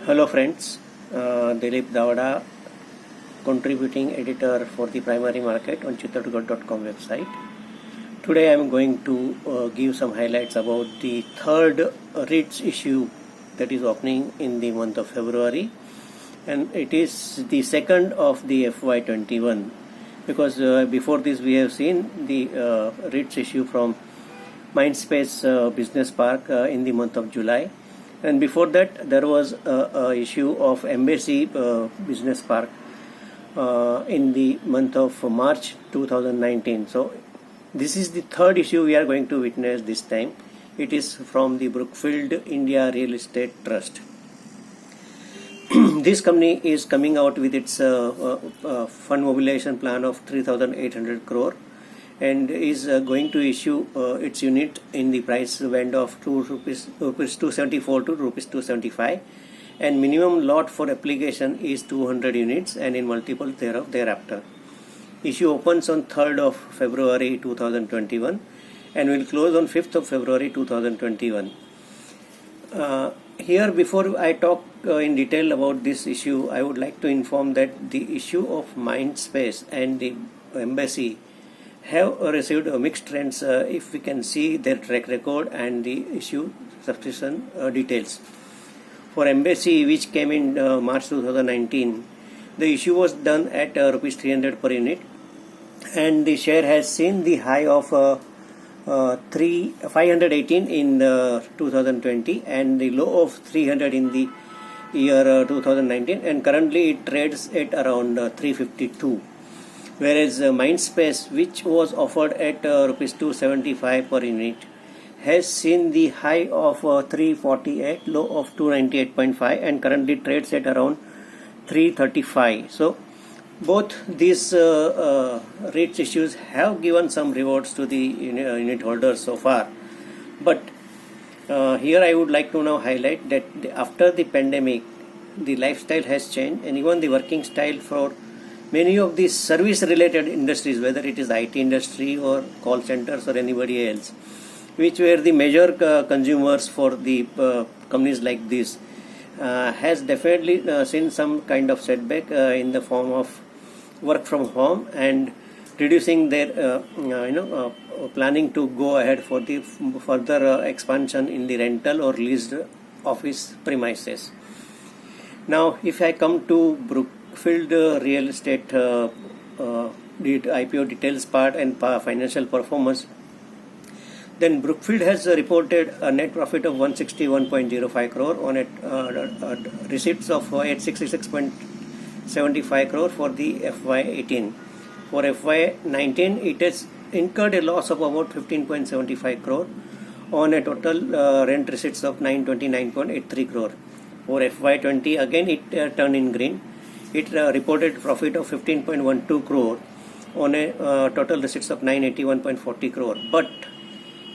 Hello friends, Dilip Davada, contributing editor for the primary market on chitradurga.com website. Today I am going to give some highlights about the third REITs issue that is opening in the month of February, and it is the second of the FY21 because before this we have seen the REITs issue from Mindspace Business Park in the month of July. And before that, there was a issue of Embassy Business Park in the month of March 2019. So this is the third issue we are going to witness this time. It is from the Brookfield India Real Estate Trust. This company is coming out with its fund mobilization plan of 3,800 crore and is going to issue its unit in the price band of rupees 274 to rupees 275, and minimum lot for application is 200 units and in multiple thereafter. Issue opens on 3rd of February 2021 and will close on 5th of February 2021. Here, before I talk in detail about this issue, I would like to inform that the issue of Mindspace and the Embassy have received mixed trends if we can see their track record and the issue subscription details. For Embassy, which came in March 2019, the issue was done at rupees 300 per unit, and the share has seen the high of 518 in 2020 and the low of 300 in the year 2019, and currently it trades at around 352. Whereas Mindspace, which was offered at rupees 275 per unit, has seen the high of 348, low of 298.5, and currently trades at around 335. So both these REITs issues have given some rewards to the unit holders so far. But here I would like to now highlight that after the pandemic, the lifestyle has changed, and even the working style for many of these service related industries, whether it is IT industry or call centers or anybody else, which were the major consumers for the companies like this, has definitely seen some kind of setback in the form of work from home and reducing their planning to go ahead for the further expansion in the rental or leased office premises. Now, if I come to Brookfield Real Estate IPO details part and financial performance, then Brookfield has reported a net profit of 161.05 crore on receipts of 866.75 crore for the FY18. For FY19, it has incurred a loss of about 15.75 crore on a total rent receipts of 929.83 crore. For FY20, again it turned in green. It reported profit of 15.12 crore on a total receipts of 981.40 crore. But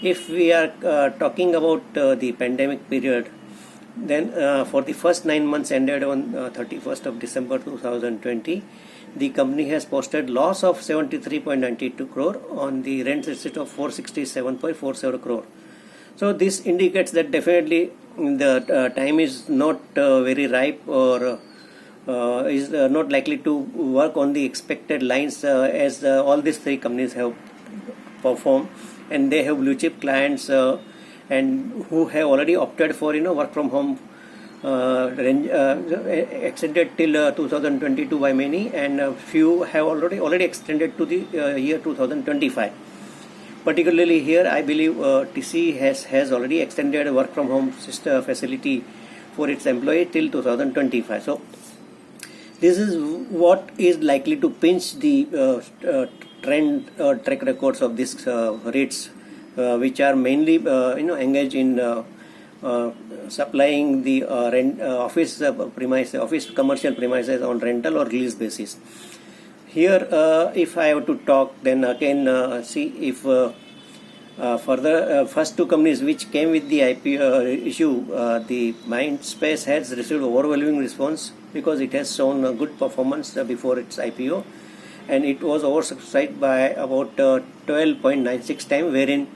if we are talking about the pandemic period, then for the first 9 months ended on 31st of December 2020, the company has posted loss of 73.92 crore on the rent receipt of 467.47 crore. So this indicates that definitely the time is not very ripe or is not likely to work on the expected lines as all these three companies have performed, and they have blue chip clients and who have already opted for work from home extended till 2022 by many, and a few have already extended to the year 2025. Particularly here, I believe TC has already extended work from home facility for its employee till 2025. So this is what is likely to pinch the trend track records of these REITs, which are mainly engaged in supplying the office commercial premises on rental or lease basis. Here, if I have to talk, then again see if further first two companies which came with the IPO issue, the Mindspace has received overwhelming response because it has shown a good performance before its IPO, and it was oversubscribed by about 12.96 times, wherein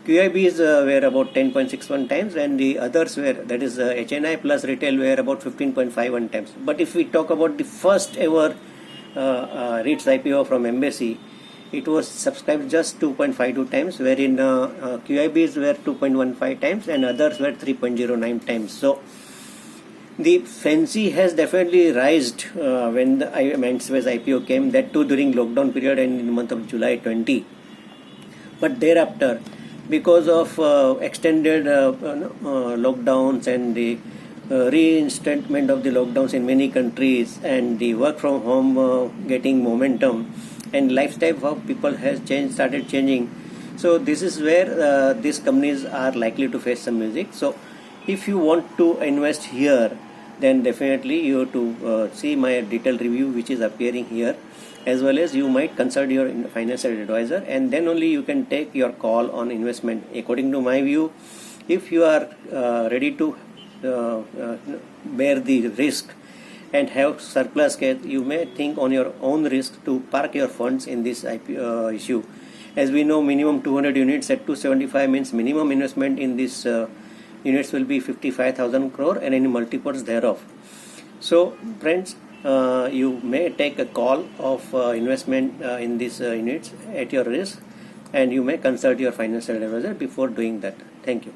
QIBs were about 10.61 times, and the others were, that is HNI plus retail, were about 15.51 times. But if we talk about the first ever REITs IPO from Embassy, it was subscribed just 2.52 times, wherein QIBs were 2.15 times and others were 3.09 times. So the fancy has definitely rised when the Mindspace IPO came, that too during lockdown period and in the month of July 20. But thereafter, because of extended lockdowns and the reinstatement of the lockdowns in many countries and the work from home getting momentum, and lifestyle of people has started changing. So this is where these companies are likely to face some music. So if you want to invest here, then definitely you have to see my detailed review which is appearing here, as well as you might consult your financial advisor, and then only you can take your call on investment. According to my view, if you are ready to bear the risk and have surplus cash, you may think on your own risk to park your funds in this issue. As we know, minimum 200 units at 275 means minimum investment in this units will be 55,000 crore and any multiples thereof. So friends, you may take a call of investment in these units at your risk, and you may consult your financial advisor before doing that. Thank you.